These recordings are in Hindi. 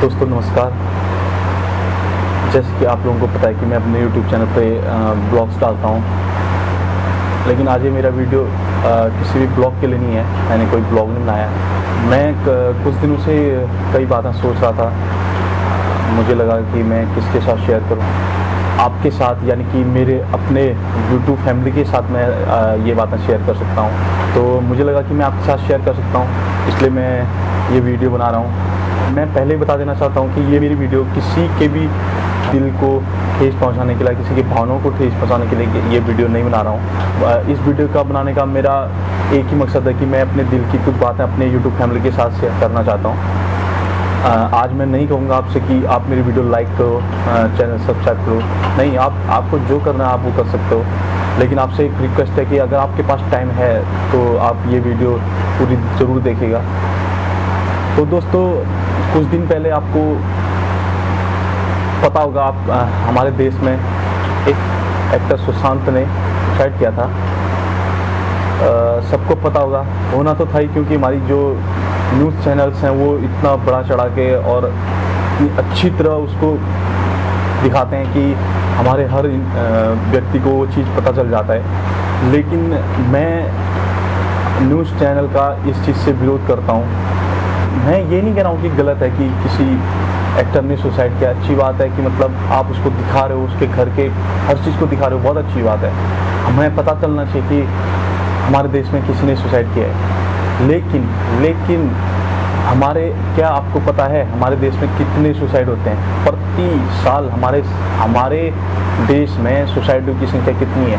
दोस्तों नमस्कार। जैसे कि आप लोगों को पता है कि मैं अपने YouTube चैनल पे ब्लॉग्स डालता हूँ, लेकिन आज ये मेरा वीडियो किसी भी ब्लॉग के लिए नहीं है। मैंने कोई ब्लॉग नहीं बनाया। मैं कुछ दिनों से कई बातें सोच रहा था। मुझे लगा कि मैं किसके साथ शेयर करूँ, आपके साथ, यानी कि मेरे अपने YouTube फैमिली के साथ मैं ये बातें शेयर कर सकता हूँ। तो मुझे लगा कि मैं आपके साथ शेयर कर सकता हूँ, इसलिए मैं ये वीडियो बना रहा हूँ। मैं पहले ही बता देना चाहता हूँ कि ये मेरी वीडियो किसी के भी दिल को ठेस पहुँचाने के लिए, किसी की भावनाओं को ठेस पहुँचाने के लिए ये वीडियो नहीं बना रहा हूँ। इस वीडियो का बनाने का मेरा एक ही मकसद है कि मैं अपने दिल की कुछ बातें अपने YouTube फैमिली के साथ शेयर करना चाहता हूँ। आज मैं नहीं कहूँगा आपसे कि आप मेरी वीडियो लाइक करो, चैनल सब्सक्राइब करो। नहीं, आपको जो करना है आप वो कर सकते हो, लेकिन आपसे एक रिक्वेस्ट है कि अगर आपके पास टाइम है तो आप ये वीडियो पूरी ज़रूर देखिएगा। तो दोस्तों, कुछ दिन पहले आपको पता होगा, हमारे देश में एक एक्टर सुशांत ने सुसाइड किया था। सबको पता होगा, होना तो था ही, क्योंकि हमारी जो न्यूज़ चैनल्स हैं वो इतना बड़ा चढ़ा के और इतनी अच्छी तरह उसको दिखाते हैं कि हमारे हर व्यक्ति को वो चीज़ पता चल जाता है। लेकिन मैं न्यूज़ चैनल का इस चीज़ से विरोध करता हूँ। मैं ये नहीं कह रहा हूँ कि गलत है कि किसी एक्टर ने सुसाइड किया। अच्छी बात है कि मतलब आप उसको दिखा रहे हो, उसके घर के हर चीज़ को दिखा रहे हो, बहुत अच्छी बात है। हमें पता चलना चाहिए कि हमारे देश में किसी ने सुसाइड किया है। लेकिन हमारे, क्या आपको पता है हमारे देश में कितने सुसाइड होते हैं प्रति साल? हमारे देश में सुसाइड की संख्या कितनी है?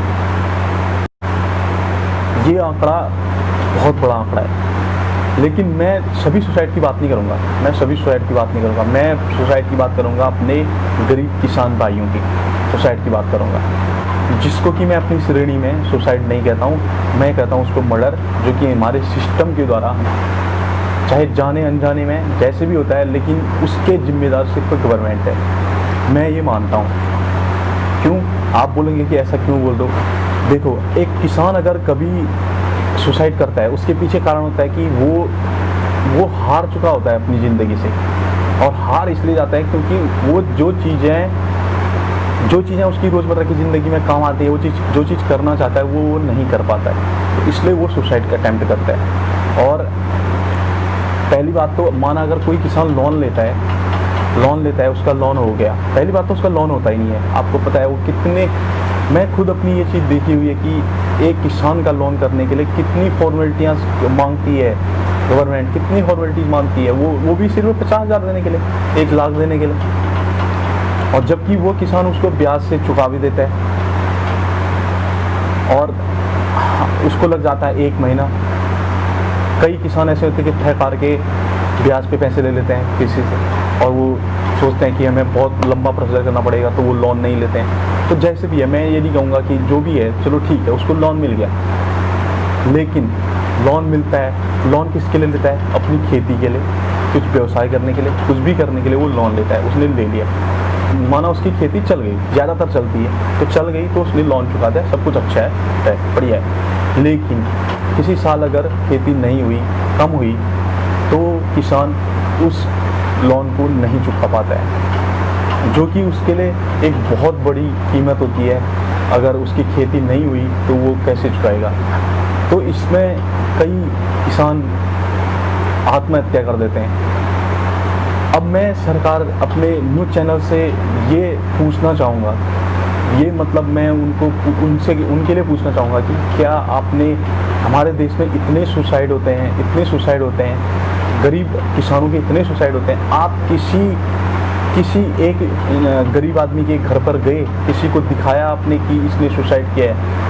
ये आंकड़ा बहुत बड़ा आंकड़ा है। लेकिन मैं सभी सुसाइड की बात नहीं करूँगा। मैं सुसाइड की बात करूँगा अपने गरीब किसान भाइयों की सुसाइड की बात करूँगा, जिसको कि मैं अपनी श्रेणी में सुसाइड नहीं कहता हूँ। मैं कहता हूँ उसको मर्डर, जो कि हमारे सिस्टम के द्वारा, चाहे जाने अनजाने में जैसे भी होता है, लेकिन उसके जिम्मेदार सिर्फ गवर्नमेंट है। मैं ये मानता हूँ। क्यों? आप बोलेंगे कि ऐसा क्यों बोल दो। देखो, एक किसान अगर कभी सुसाइड करता है, उसके पीछे कारण होता है कि वो हार चुका होता है अपनी ज़िंदगी से। और हार इसलिए जाता है क्योंकि वो जो चीज़ें उसकी रोज़मर्रा की ज़िंदगी में काम आती है, जो चीज़ करना चाहता है वो नहीं कर पाता है, तो इसलिए वो सुसाइड का अटेम्प्ट करता है। और पहली बात तो, माना अगर कोई किसान लोन लेता है, उसका लोन हो गया, पहली बात तो उसका लोन होता ही नहीं है। आपको पता है वो कितने, मैं खुद अपनी ये चीज़ देखी हुई है कि एक किसान का लोन करने के लिए कितनी फॉर्मेलिटियाँ मांगती है गवर्नमेंट, कितनी फॉर्मेलिटीज़ मांगती है, वो भी सिर्फ 50,000 देने के लिए, 1 लाख देने के लिए। और जबकि वो किसान उसको ब्याज से चुका भी देता है, और उसको लग जाता है 1 महीना। कई किसान ऐसे होते हैं कि ठहकार के ब्याज पे पैसे ले लेते हैं किसी से, और वो सोचते हैं कि हमें बहुत लंबा प्रोसेस करना पड़ेगा, तो वो लोन नहीं लेते हैं। तो जैसे भी है, मैं ये नहीं कहूँगा कि जो भी है चलो ठीक है, उसको लोन मिल गया, लेकिन लोन मिलता है, लोन किसके लिए लेता है? अपनी खेती के लिए, कुछ व्यवसाय करने के लिए, कुछ भी करने के लिए वो लोन लेता है। उसने ले लिया, माना उसकी खेती चल गई, ज़्यादातर चलती है, तो चल गई तो उसने लोन चुका दिया, सब कुछ अच्छा है, बढ़िया है। लेकिन किसी साल अगर खेती नहीं हुई, कम हुई, तो किसान उस लोन को नहीं चुका पाता है, जो कि उसके लिए एक बहुत बड़ी कीमत होती है। अगर उसकी खेती नहीं हुई तो वो कैसे चुकाएगा? तो इसमें कई किसान आत्महत्या कर देते हैं। अब मैं सरकार, अपने न्यूज़ चैनल से ये पूछना चाहूँगा, ये मतलब मैं उनके लिए पूछना चाहूँगा कि क्या आपने, हमारे देश में इतने सुसाइड होते हैं, गरीब किसानों के इतने सुसाइड होते हैं, आप किसी एक गरीब आदमी के घर पर गए, किसी को दिखाया आपने कि इसने सुसाइड किया है?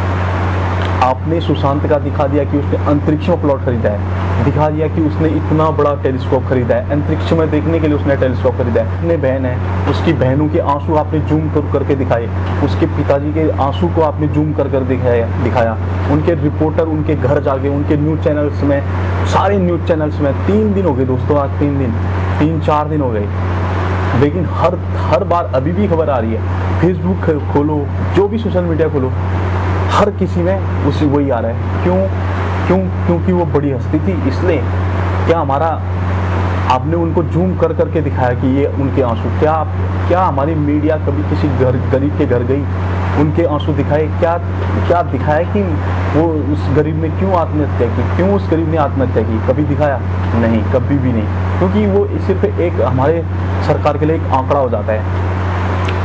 आपने सुशांत का दिखा दिया कि उसने अंतरिक्ष में प्लॉट खरीदा है, दिखा दिया कि उसने इतना बड़ा टेलीस्कोप खरीदा है, अंतरिक्ष में देखने के लिए उसने टेलीस्कोप खरीदा है। अपने बहन है, उसकी बहनों के आंसू आपने जूम करके दिखाए, उसके पिताजी के आंसू को आपने जूम कर दिखाया। उनके रिपोर्टर उनके घर जाके, उनके न्यूज़ चैनल्स में, सारे न्यूज़ चैनल्स में 3 दिन हो गए दोस्तों, आज 3-4 दिन हो गए, लेकिन हर बार अभी भी खबर आ रही है। फेसबुक खोलो, जो भी सोशल मीडिया खोलो, हर किसी में उसी वही आ रहा है। क्योंकि वो बड़ी हस्ती थी, इसलिए क्या हमारा आपने उनको जूम कर करके दिखाया कि ये उनके आंसू। क्या हमारी मीडिया कभी किसी गरीब के घर गई, उनके आंसू दिखाए? क्या दिखाया कि वो उस गरीब ने क्यों आत्महत्या की, क्यों उस गरीब ने आत्महत्या की? कभी दिखाया? नहीं, कभी भी नहीं। क्योंकि वो सिर्फ एक हमारे सरकार के लिए एक आंकड़ा हो जाता है।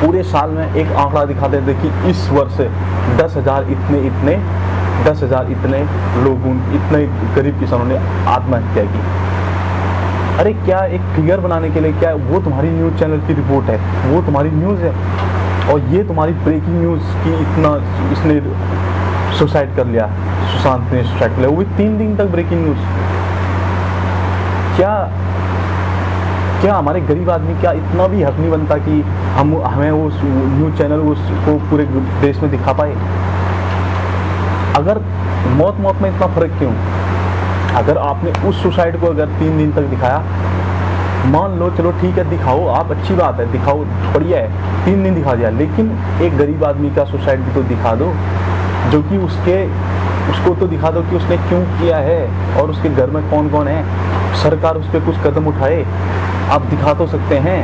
पूरे साल में एक आंकड़ा दिखाते हैं कि इस वर्ष 10,000 इतने लोगों, इतने गरीब किसानों ने आत्महत्या की। अरे क्या एक फिगर बनाने के लिए, क्या वो तुम्हारी न्यूज़ चैनल की रिपोर्ट है, वो तुम्हारी न्यूज़ है, और ये तुम्हारी ब्रेकिंग न्यूज़ की इतना इसने सुसाइड कर लिया, सुशांत ने सुसाइड कर लिया, वो भी 3 दिन तक ब्रेकिंग न्यूज़। क्या हमारे गरीब आदमी क्या इतना भी हक नहीं बनता कि हमें वो न्यूज़ चैनल उसको पूरे देश में दिखा पाए? अगर मौत में इतना फ़र्क क्यों? अगर आपने उस सुसाइड को अगर 3 दिन तक दिखाया, मान लो चलो ठीक है दिखाओ आप, अच्छी बात है, दिखाओ, बढ़िया है, 3 दिन दिखा दिया, लेकिन एक गरीब आदमी का सुसाइड भी तो दिखा दो, जो कि उसको तो दिखा दो कि उसने क्यों किया है और उसके घर में कौन कौन है, सरकार उस पर कुछ कदम उठाए। आप दिखा तो सकते हैं,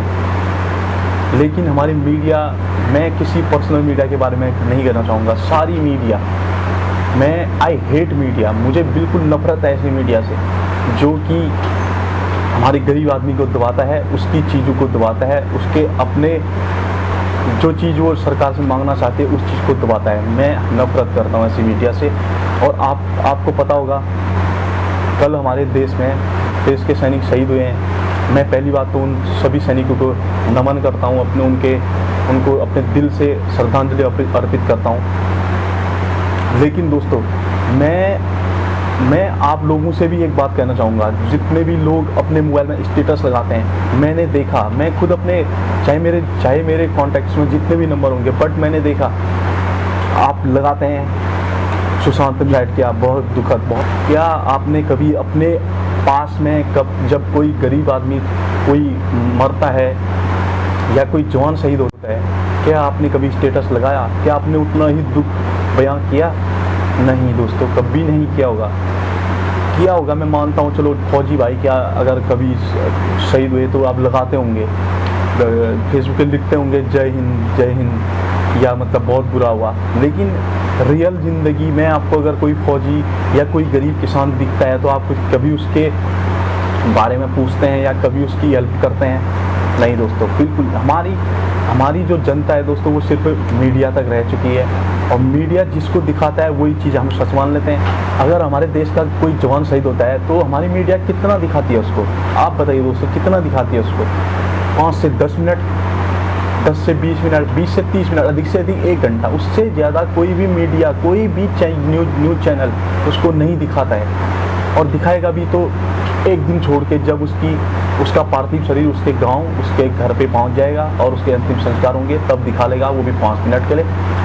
लेकिन हमारी मीडिया, मैं किसी पर्सनल मीडिया के बारे में नहीं कहना चाहूँगा, सारी मीडिया, आई हेट मीडिया, मुझे बिल्कुल नफरत है ऐसी मीडिया से जो कि हमारे गरीब आदमी को दबाता है, उसकी चीज़ों को दबाता है, उसके अपने जो चीज़ वो सरकार से मांगना चाहते हैं उस चीज़ को दबाता है। मैं नफरत करता हूँ ऐसी मीडिया से। और आपको पता होगा कल हमारे देश के सैनिक शहीद हुए हैं। मैं पहली बात तो उन सभी सैनिकों को नमन करता हूँ, उनको अपने दिल से श्रद्धांजलि अर्पित करता हूँ। लेकिन दोस्तों मैं आप लोगों से भी एक बात कहना चाहूँगा, जितने भी लोग अपने मोबाइल में स्टेटस लगाते हैं, मैंने देखा, मैं खुद अपने चाहे मेरे कॉन्टैक्ट्स में जितने भी नंबर होंगे, बट मैंने देखा आप लगाते हैं सुशांत ने साइड किया, बहुत दुखद, बहुत। क्या आपने कभी अपने पास में जब कोई गरीब आदमी कोई मरता है या कोई जवान शहीद होता है, क्या आपने कभी स्टेटस लगाया? क्या आपने उतना ही दुख बयां किया? नहीं दोस्तों, कभी नहीं किया होगा। मैं मानता हूँ चलो फौजी भाई क्या अगर कभी शहीद हुए तो आप लगाते होंगे, फेसबुक पे लिखते होंगे जय हिंद या मतलब बहुत बुरा हुआ, लेकिन रियल ज़िंदगी में आपको अगर कोई फौजी या कोई गरीब किसान दिखता है तो आप कभी उसके बारे में पूछते हैं या कभी उसकी हेल्प करते हैं? नहीं दोस्तों, बिल्कुल। हमारी जो जनता है दोस्तों वो सिर्फ मीडिया तक रह चुकी है, और मीडिया जिसको दिखाता है वही चीज़ हम सच मान लेते हैं। अगर हमारे देश का कोई जवान शहीद होता है तो हमारी मीडिया कितना दिखाती है उसको? आप बताइए दोस्तों, कितना दिखाती है उसको? 5 से 10 मिनट, 10 से 20 मिनट, 20 से 30 मिनट, अधिक से अधिक 1 घंटा, उससे ज़्यादा कोई भी मीडिया, कोई भी न्यूज़ चैनल उसको नहीं दिखाता है। और दिखाएगा भी तो एक दिन छोड़ के, जब उसका पार्थिव शरीर उसके गांव, उसके घर पे पहुंच जाएगा और उसके अंतिम संस्कार होंगे, तब दिखा लेगा, वो भी 5 मिनट के लिए।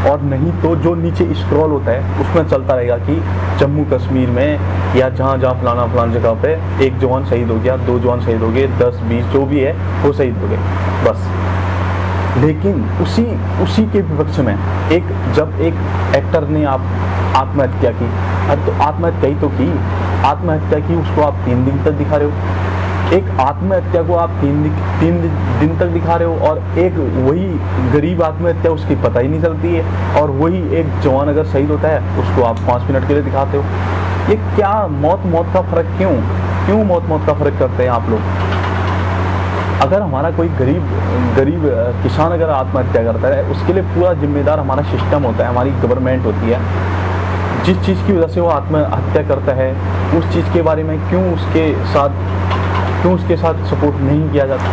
और नहीं तो जो नीचे स्क्रॉल होता है उसमें चलता रहेगा कि जम्मू कश्मीर में या जहाँ फलाना जगह पे 1 जवान शहीद हो गया, 2 जवान शहीद हो गए, 10, 20 जो भी है वो शहीद हो गए, बस। लेकिन उसी के विपक्ष में जब एक एक्टर ने आत्महत्या की, तो आत्महत्या ही तो की, आत्महत्या की, उसको आप 3 दिन तक दिखा रहे हो। एक आत्महत्या को आप 3 दिन तक दिखा रहे हो, और एक वही गरीब आत्महत्या उसकी पता ही नहीं चलती है, और वही एक जवान अगर शहीद होता है उसको आप 5 मिनट के लिए दिखाते हो। ये क्या मौत का फ़र्क? क्यों मौत का फ़र्क करते हैं आप लोग? अगर हमारा कोई गरीब किसान अगर आत्महत्या करता है, उसके लिए पूरा जिम्मेदार हमारा सिस्टम होता है, हमारी गवर्नमेंट होती है। जिस चीज़ की वजह से वो आत्महत्या करता है, उस चीज़ के बारे में क्यों उसके साथ सपोर्ट नहीं किया जाता?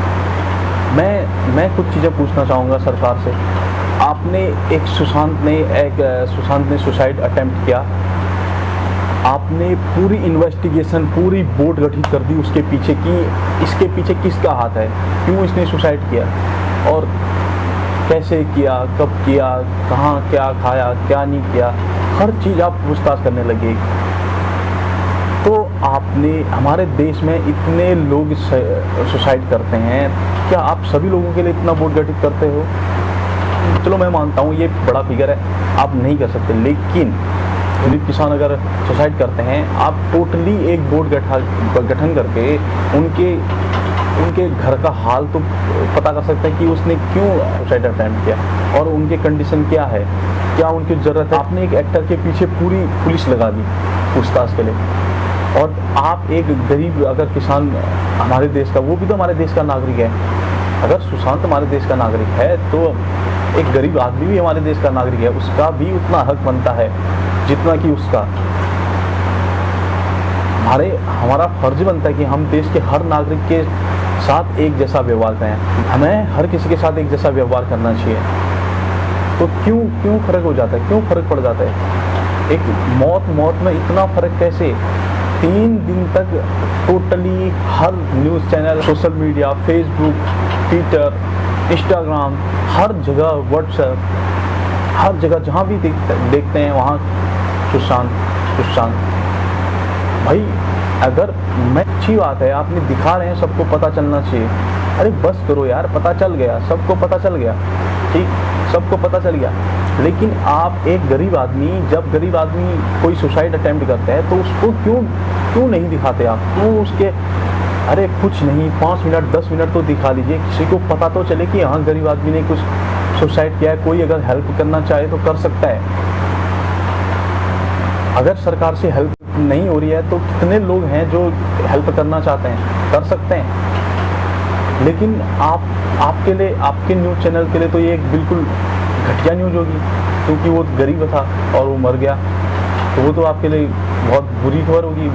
मैं कुछ चीज़ें पूछना चाहूँगा सरकार से। एक सुशांत ने सुसाइड अटेम्प्ट किया, आपने पूरी इन्वेस्टिगेशन, पूरी बोर्ड गठित कर दी उसके पीछे की, इसके पीछे किसका हाथ है, क्यों इसने सुसाइड किया, और कैसे किया, कब किया, कहाँ क्या खाया, क्या नहीं किया, हर चीज़ आप पूछताछ करने लगे। तो हमारे देश में इतने लोग सुसाइड करते हैं, क्या आप सभी लोगों के लिए इतना बोर्ड गठित करते हो? चलो मैं मानता हूँ ये बड़ा फिगर है, आप नहीं कर सकते, लेकिन गरीब किसान अगर सुसाइड करते हैं, आप टोटली एक बोर्ड गठन करके उनके घर का हाल तो पता कर सकते हैं कि उसने क्यों सुसाइड अटेम्प्ट किया और उनके कंडीशन क्या है, क्या उनकी ज़रूरत है। आपने एक एक्टर के पीछे पूरी पुलिस लगा दी पूछताछ के लिए, और आप एक गरीब अगर किसान हमारे देश का, वो भी तो हमारे देश का नागरिक है, अगर सुशांत हमारे देश का नागरिक है तो एक गरीब आदमी भी हमारे देश का नागरिक है, उसका भी उतना हक बनता है जितना कि उसका। हमारा फर्ज बनता है कि हम देश के हर नागरिक के साथ एक जैसा व्यवहार करें, हमें हर किसी के साथ एक जैसा व्यवहार करना चाहिए। तो क्यों फर्क हो जाता है, क्यों फर्क पड़ जाता है? एक मौत में इतना फर्क कैसे? 3 दिन तक टोटली हर news channel, social media, Facebook, Twitter, Instagram, हर जगह व्हाट्सएप, हर जगह जहाँ भी देखते हैं वहाँ सुशांत। भाई अगर मैं अच्छी बात है, आपने दिखा रहे हैं, सबको पता चलना चाहिए। अरे बस करो यार, पता चल गया, सबको पता चल गया, ठीक, सबको पता चल गया। लेकिन आप एक गरीब आदमी, जब गरीब आदमी कोई सुसाइड अटेम्प्ट करता है तो उसको क्यों नहीं दिखाते आप? क्यों उसके, अरे कुछ नहीं, 5 मिनट 10 मिनट तो दिखा लीजिए, किसी को पता तो चले कि हाँ गरीब आदमी ने कुछ सुसाइड किया है। कोई अगर हेल्प करना चाहे तो कर सकता है। अगर सरकार से हेल्प नहीं हो रही है तो कितने लोग हैं जो हेल्प करना चाहते हैं, कर सकते हैं। लेकिन आपके लिए, आपके न्यूज़ चैनल के लिए तो ये एक बिल्कुल घटिया न्यूज़ होगी, क्योंकि वो गरीब था और वो मर गया, तो वो तो आपके लिए बहुत बुरी खबर होगी।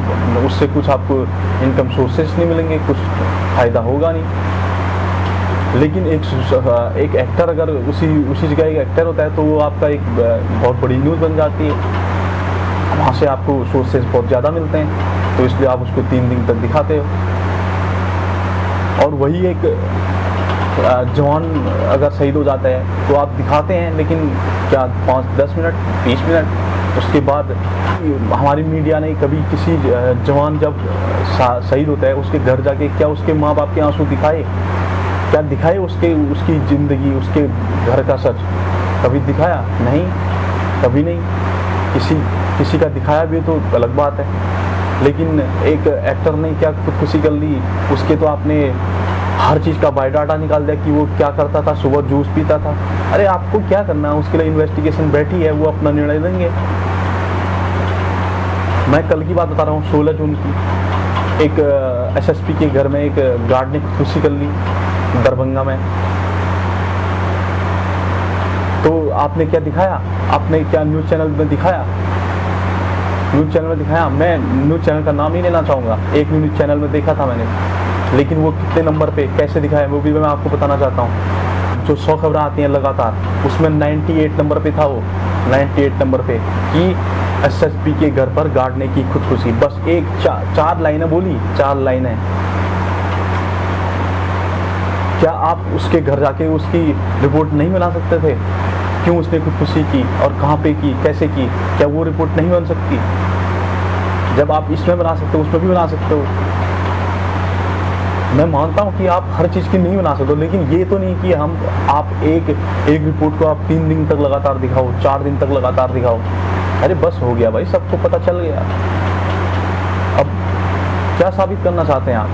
उससे कुछ आपको इनकम सोर्सेस नहीं मिलेंगे, कुछ फ़ायदा होगा नहीं। लेकिन एक एक्टर अगर उसी जगह एक एक्टर होता है तो वो आपका एक बहुत बड़ी न्यूज़ बन जाती है, वहाँ से आपको सोर्सेज बहुत ज़्यादा मिलते हैं, तो इसलिए आप उसको 3 दिन तक दिखाते हो। और वही एक जवान अगर शहीद हो जाता है तो आप दिखाते हैं, लेकिन क्या 5-10 मिनट 20 मिनट, उसके बाद हमारी मीडिया ने कभी किसी जवान जब शहीद होता है उसके घर जाके क्या उसके माँ बाप के आंसू दिखाए? क्या दिखाए उसकी ज़िंदगी, उसके घर का सच कभी दिखाया? नहीं, कभी नहीं। किसी का दिखाया भी तो अलग बात है, लेकिन एक एक्टर ने क्या खुदकुशी कर ली, उसके तो आपने हर चीज़ का बायोडाटा निकाल दिया कि वो क्या करता था, सुबह जूस पीता था। अरे आपको क्या करना है, उसके लिए इन्वेस्टिगेशन बैठी है, वो अपना निर्णय लेंगे। मैं कल की बात बता रहा हूँ, 16 जून की, एक SSP के घर में एक गार्ड ने खुदकुशी कर ली दरभंगा में। तो आपने क्या दिखाया? आपने क्या न्यूज़ चैनल में दिखाया? न्यूज़ चैनल में दिखाया? मैं न्यूज़ चैनल का नाम ही लेना चाहूँगा, एक न्यूज़ चैनल में देखा था मैंने, लेकिन वो कितने नंबर पे कैसे दिखाया वो भी मैं आपको बताना चाहता हूँ। जो 100 खबरें आती हैं लगातार, उसमें 98 नंबर पे था, वो 98 नंबर पे कि SSP के घर पर गार्ड ने की खुदकुशी। बस एक 4 लाइनें बोली, 4 लाइनें। क्या आप उसके घर जाके उसकी रिपोर्ट नहीं बना सकते थे? क्यों उसने खुदकुशी की और कहाँ पे की, कैसे की? क्या वो रिपोर्ट नहीं बन सकती? जब आप इसमें बना सकते हो, उसमें भी बना सकते हो। मैं मानता हूँ कि आप हर चीज़ की नहीं बना सकते हो, लेकिन ये तो नहीं कि आप एक रिपोर्ट को आप 3 दिन तक लगातार दिखाओ, 4 दिन तक लगातार दिखाओ। अरे बस हो गया भाई, सबको पता चल गया। अब क्या साबित करना चाहते हैं आप?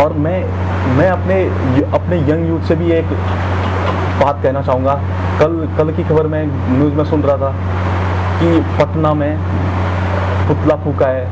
और मैं अपने यंग यूथ से भी एक बात कहना चाहूँगा। कल की खबर में न्यूज़ में सुन रहा था कि पटना में पुतला फूका है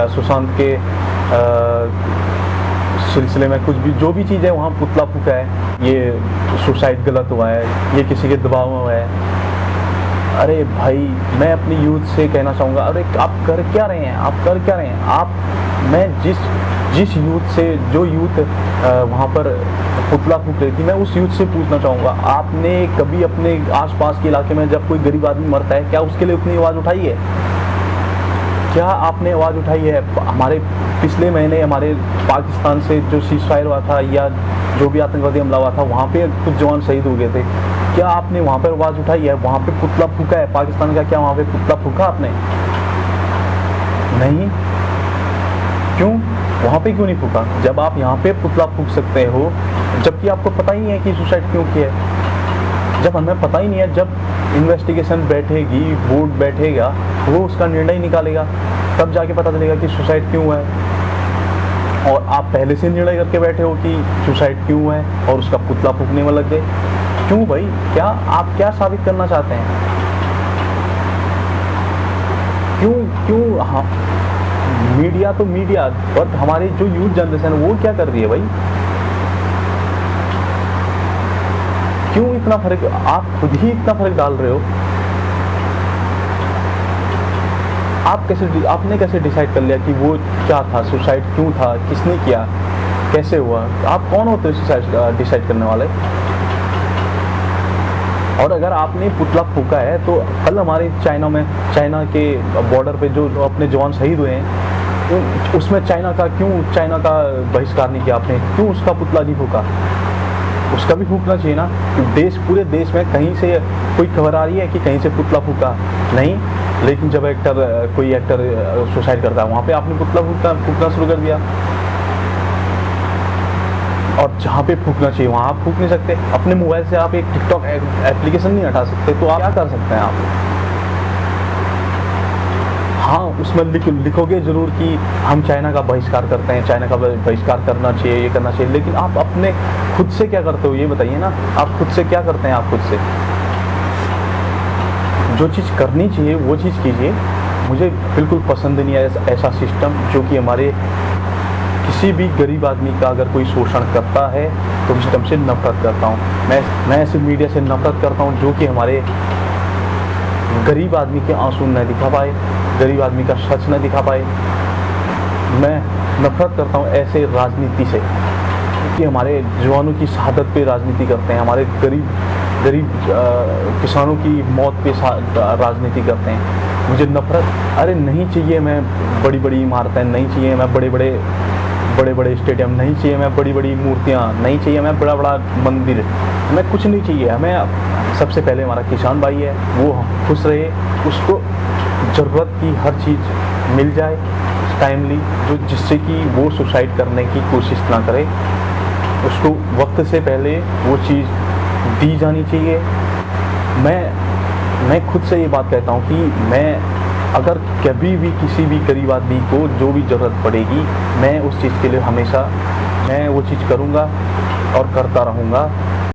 सुशांत के सिलसिले में, कुछ भी जो भी चीज़ है वहाँ पुतला फूका है, ये सुसाइड गलत हुआ है, ये किसी के दबाव में हुआ है। अरे भाई, मैं अपनी यूथ से कहना चाहूँगा, अरे आप कर क्या रहे हैं, आप कर क्या रहे हैं? मैं जिस यूथ से, जो यूथ वहाँ पर पुतला फूक रही थी, मैं उस यूथ से पूछना चाहूँगा, आपने कभी अपने आसपास के इलाके में जब कोई गरीब आदमी मरता है, क्या उसके लिए उतनी आवाज़ उठाई है? क्या आपने आवाज़ उठाई है? हमारे पिछले महीने हमारे पाकिस्तान से जो सीज़फायर हुआ था या जो भी आतंकवादी हमला हुआ था, वहाँ पे कुछ जवान शहीद हो गए थे। क्या आपने वहाँ पर आवाज़ उठाई है? वहाँ पे पुतला फूका है पाकिस्तान का, क्या वहाँ पे पुतला फूका आपने? नहीं। क्यों? वहाँ पे क्यों नहीं फूका? जब आप यहाँ पे पुतला फूक सकते हो, जबकि आपको पता ही नहीं है कि सुसाइड क्यों किया है। जब हमें पता ही नहीं है, जब इन्वेस्टिगेशन बैठेगी, बोर्ड बैठेगा, वो उसका निर्णय निकालेगा, तब जाके पता चलेगा कि सुसाइड क्यों हुआ है। और आप पहले से निर्णय करके बैठे हो कि सुसाइड क्यों है और उसका पुतला फूकने में लग गए। क्यों भाई, क्या आप क्या साबित करना चाहते हैं? क्यों हाँ, मीडिया तो मीडिया, बट हमारी जो यूथ जनरेशन है वो क्या कर रही है भाई? क्यों इतना फर्क, आप खुद ही इतना फर्क डाल रहे हो। आपने कैसे डिसाइड कर लिया कि वो क्या था, सुसाइड क्यों था, किसने किया, कैसे हुआ? आप कौन होते हो सुसाइड डिसाइड करने वाले? और अगर आपने पुतला फूका है तो कल हमारे चाइना के बॉर्डर पे जो अपने जवान शहीद हुए हैं, उसमें चाइना का बहिष्कार नहीं किया आपने? क्यों उसका पुतला नहीं फूका? उसका भी फूकना चाहिए ना। पूरे देश में कहीं से कोई खबर आ रही है कि कहीं से पुतला फूका? नहीं। लेकिन जब कोई एक्टर सुसाइड करता है वहाँ पे आपने पुतला फूकना शुरू कर दिया। और जहाँ पे फूकना चाहिए वहाँ आप फूक नहीं सकते। अपने मोबाइल से आप एक टिकटॉक एप्लीकेशन नहीं हटा सकते, तो आप क्या कर सकते हैं आप? हाँ, उसमें लिखोगे जरूर कि हम चाइना का बहिष्कार करते हैं, चाइना का बहिष्कार करना चाहिए, ये करना चाहिए, लेकिन आप अपने खुद से क्या करते हो ये बताइए ना। आप खुद से क्या करते हैं? आप खुद से जो चीज़ करनी चाहिए वो चीज़ कीजिए। मुझे बिल्कुल पसंद नहीं है ऐसा सिस्टम जो कि हमारे किसी भी गरीब आदमी का अगर कोई शोषण करता है तो सिस्टम से नफरत करता हूँ। मैं ऐसे मीडिया से नफरत करता हूँ जो कि हमारे गरीब आदमी के आंसू न दिखा पाए, गरीब आदमी का सच न दिखा पाए। मैं नफरत करता हूँ ऐसे राजनीति से कि हमारे जवानों की शहादत पे राजनीति करते हैं, हमारे गरीब किसानों की मौत पे राजनीति करते हैं। मुझे नफरत, अरे नहीं चाहिए मैं बड़ी बड़ी इमारतें, नहीं चाहिए मैं बड़े बड़े स्टेडियम, नहीं चाहिए मैं बड़ी बड़ी मूर्तियाँ, नहीं चाहिए मैं बड़ा बड़ा मंदिर, हमें कुछ नहीं चाहिए। हमें सबसे पहले हमारा किसान भाई है वो खुश रहे, उसको ज़रूरत की हर चीज़ मिल जाए टाइमली, जिससे कि वो सुसाइड करने की कोशिश ना करे, उसको वक्त से पहले वो चीज़ दी जानी चाहिए। मैं खुद से ये बात कहता हूँ कि मैं अगर कभी भी किसी भी गरीब आदमी को जो भी ज़रूरत पड़ेगी, मैं उस चीज़ के लिए हमेशा मैं वो चीज़ करूँगा और करता रहूँगा।